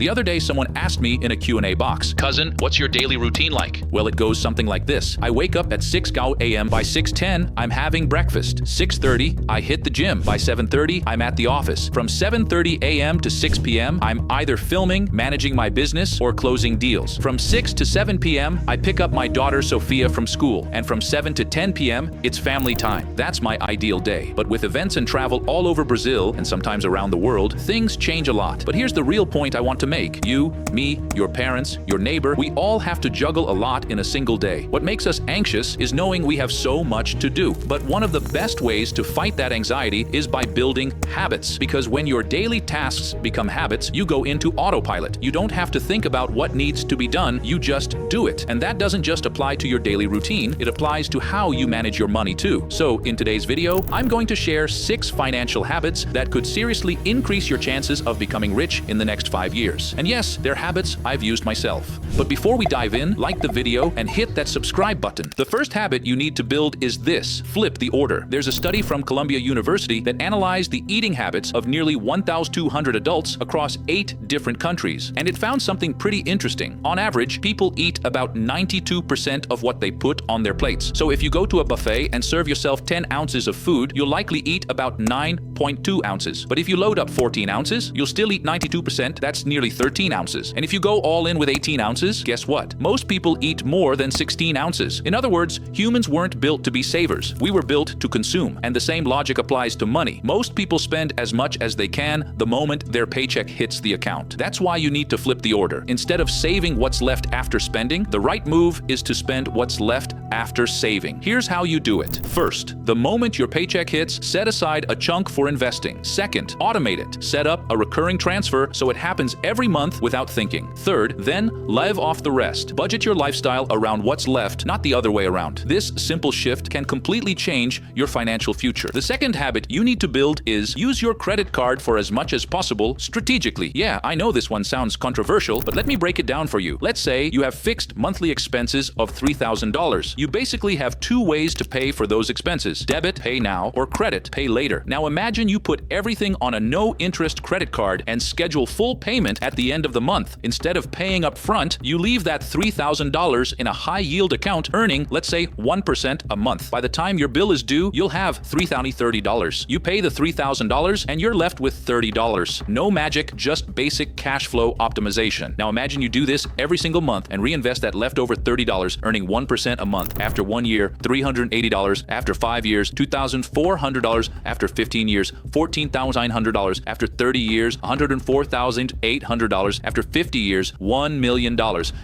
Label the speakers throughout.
Speaker 1: The other day, someone asked me in a Q&A box, "Cousin, what's your daily routine like?" Well, it goes something like this. I wake up at 6 a.m. By 6:10, I'm having breakfast. 6:30, I hit the gym. By 7:30, I'm at the office. From 7:30 a.m. to 6 p.m., I'm either filming, managing my business, or closing deals. From 6 to 7 p.m., I pick up my daughter Sophia from school. And from 7 to 10 p.m., it's family time. That's my ideal day. But with events and travel all over Brazil, and sometimes around the world, things change a lot. But here's the real point I want to make. You, me, your parents, your neighbor, we all have to juggle a lot in a single day. What makes us anxious is knowing we have so much to do. But one of the best ways to fight that anxiety is by building habits. Because when your daily tasks become habits, you go into autopilot. You don't have to think about what needs to be done, you just do it. And that doesn't just apply to your daily routine, it applies to how you manage your money too. So in today's video, I'm going to share 6 financial habits that could seriously increase your chances of becoming rich in the next 5 years. And yes, they're habits I've used myself. But before we dive in, like the video and hit that subscribe button. The first habit you need to build is this: flip the order. There's a study from Columbia University that analyzed the eating habits of nearly 1,200 adults across 8 different countries. And it found something pretty interesting. On average, people eat about 92% of what they put on their plates. So if you go to a buffet and serve yourself 10 ounces of food, you'll likely eat about 9.2 ounces. But if you load up 14 ounces, you'll still eat 92%, that's nearly 13 ounces. And if you go all in with 18 ounces, guess what? Most people eat more than 16 ounces. In other words, humans weren't built to be savers. We were built to consume. And the same logic applies to money. Most people spend as much as they can the moment their paycheck hits the account. That's why you need to flip the order. Instead of saving what's left after spending, the right move is to spend what's left after saving. Here's how you do it. First, the moment your paycheck hits, set aside a chunk for investing. Second, automate it. Set up a recurring transfer so it happens every month without thinking. Third, then live off the rest. Budget your lifestyle around what's left, not the other way around. This simple shift can completely change your financial future. The second habit you need to build is use your credit card for as much as possible strategically. Yeah, I know this one sounds controversial, but let me break it down for you. Let's say you have fixed monthly expenses of $3,000. You basically have 2 ways to pay for those expenses: debit, pay now, or credit, pay later. Now imagine you put everything on a no-interest credit card and schedule full payment at the end of the month. Instead of paying up front, you leave that $3,000 in a high-yield account earning, let's say, 1% a month. By the time your bill is due, you'll have $3,030. You pay the $3,000 and you're left with $30. No magic, just basic cash flow optimization. Now imagine you do this every single month and reinvest that leftover $30, earning 1% a month. After 1 year, $380. After 5 years, $2,400. After 15 years, $14,900. After 30 years, $104,800. After 50 years, $1 million.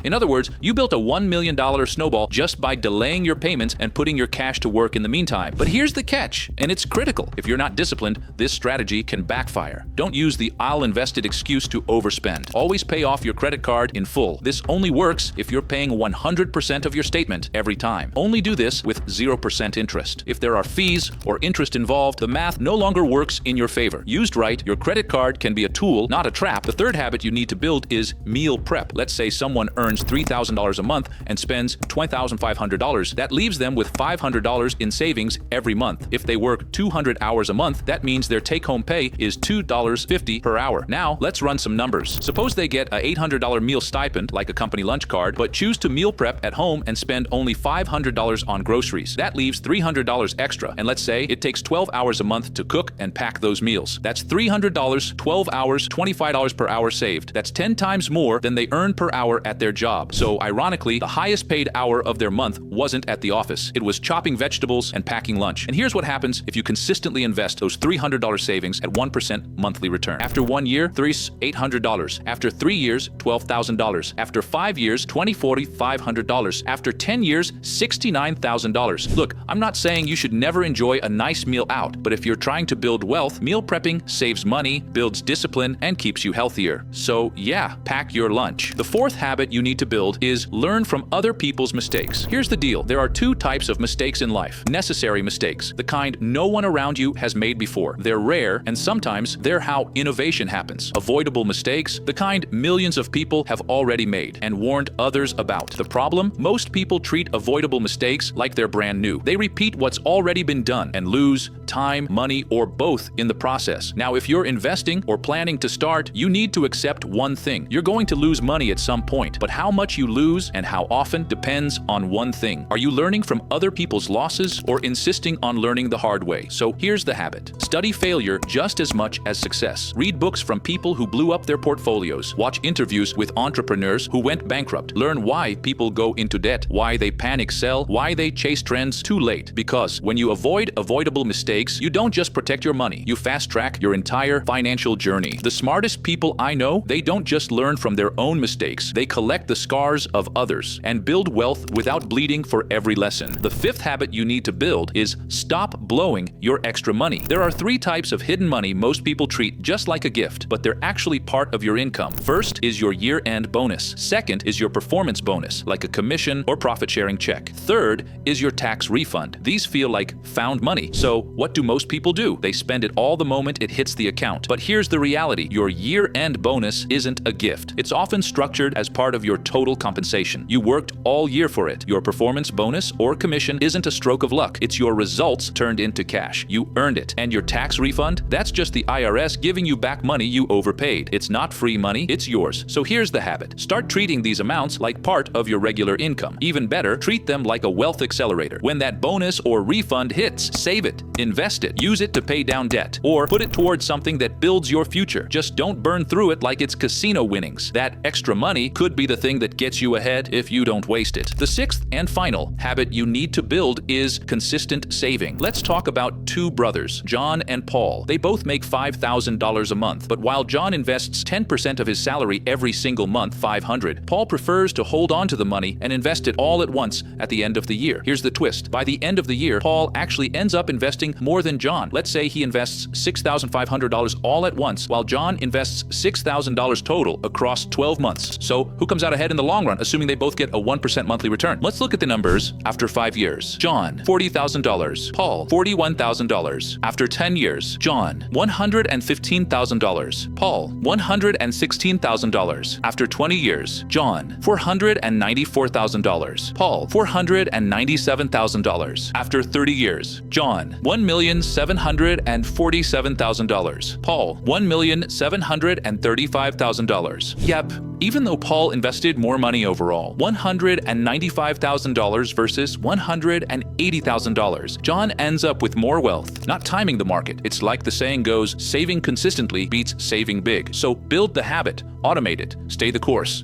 Speaker 1: In other words, you built a $1 million snowball just by delaying your payments and putting your cash to work in the meantime. But here's the catch, and it's critical. If you're not disciplined, this strategy can backfire. Don't use the "I'll invest it" excuse to overspend. Always pay off your credit card in full. This only works if you're paying 100% of your statement every time. Only do this with 0% interest. If there are fees or interest involved, the math no longer works in your favor. Used right, your credit card can be a tool, not a trap. The third habit you need to build is meal prep. Let's say someone earns $3,000 a month and spends $20,500. That leaves them with $500 in savings every month. If they work 200 hours a month, that means their take-home pay is $2.50 per hour. Now, let's run some numbers. Suppose they get a $800 meal stipend, like a company lunch card, but choose to meal prep at home and spend only $500 on groceries. That leaves $300 extra. And let's say it takes 12 hours a month to cook and pack those meals. That's $300, 12 hours, $25 per hour saved. That's 10 times more than they earn per hour at their job. So ironically, the highest paid hour of their month wasn't at the office. It was chopping vegetables and packing lunch. And here's what happens if you consistently invest those $300 savings at 1% monthly return. After 1 year, $800. After 3 years, $12,000. After 5 years, $500. After 10 years, $69,000. Look, I'm not saying you should never enjoy a nice meal out, but if you're trying to build wealth, meal prepping saves money, builds discipline, and keeps you healthier. So yeah, pack your lunch. The fourth habit you need to build is learn from other people's mistakes. Here's the deal. There are 2 types of mistakes in life. Necessary mistakes, the kind no one around you has made before. They're rare, and sometimes they're how innovation happens. Avoidable mistakes, the kind millions of people have already made and warned others about. The problem? Most people treat avoidable mistakes like they're brand new. They repeat what's already been done and lose time, money, or both in the process. Now, if you're investing or planning to start, you need to accept accept one thing. You're going to lose money at some point, but how much you lose and how often depends on one thing. Are you learning from other people's losses or insisting on learning the hard way? So here's the habit. Study failure just as much as success. Read books from people who blew up their portfolios. Watch interviews with entrepreneurs who went bankrupt. Learn why people go into debt, why they panic sell, why they chase trends too late. Because when you avoid avoidable mistakes, you don't just protect your money, you fast-track your entire financial journey. The smartest people I know, they don't just learn from their own mistakes, they collect the scars of others and build wealth without bleeding for every lesson. The fifth habit you need to build is stop blowing your extra money. There are three types of hidden money most people treat just like a gift, but they're actually part of your income. First is your year-end bonus. Second is your performance bonus, like a commission or profit-sharing check. Third is your tax refund. These feel like found money. So what do most people do? They spend it all the moment it hits the account. But here's the reality. Your year-end bonus isn't a gift. It's often structured as part of your total compensation. You worked all year for it. Your performance bonus or commission isn't a stroke of luck. It's your results turned into cash. You earned it. And your tax refund? That's just the IRS giving you back money you overpaid. It's not free money, it's yours. So here's the habit. Start treating these amounts like part of your regular income. Even better, treat them like a wealth accelerator. When that bonus or refund hits, save it, invest it, use it to pay down debt, or put it towards something that builds your future. Just don't burn through it like it's casino winnings. That extra money could be the thing that gets you ahead if you don't waste it. The sixth and final habit you need to build is consistent saving. Let's talk about two brothers, John and Paul. They both make $5,000 a month, but while John invests 10% of his salary every single month, $500, Paul prefers to hold on to the money and invest it all at once at the end of the year. Here's the twist. By the end of the year, Paul actually ends up investing more than John. Let's say he invests $6,500 all at once, while John invests $6,000 total across 12 months. So who comes out ahead in the long run, assuming they both get a 1% monthly return? Let's look at the numbers after 5 years. John, $40,000. Paul, $41,000. After 10 years, John, $115,000. Paul, $116,000. After 20 years, John, $494,000. Paul, $497,000. After 30 years, John, $1,747,000. Paul, $1,735,000. Yep, even though Paul invested more money overall, $195,000 versus $180,000, John ends up with more wealth, not timing the market. It's like the saying goes, saving consistently beats saving big. So build the habit, automate it, stay the course.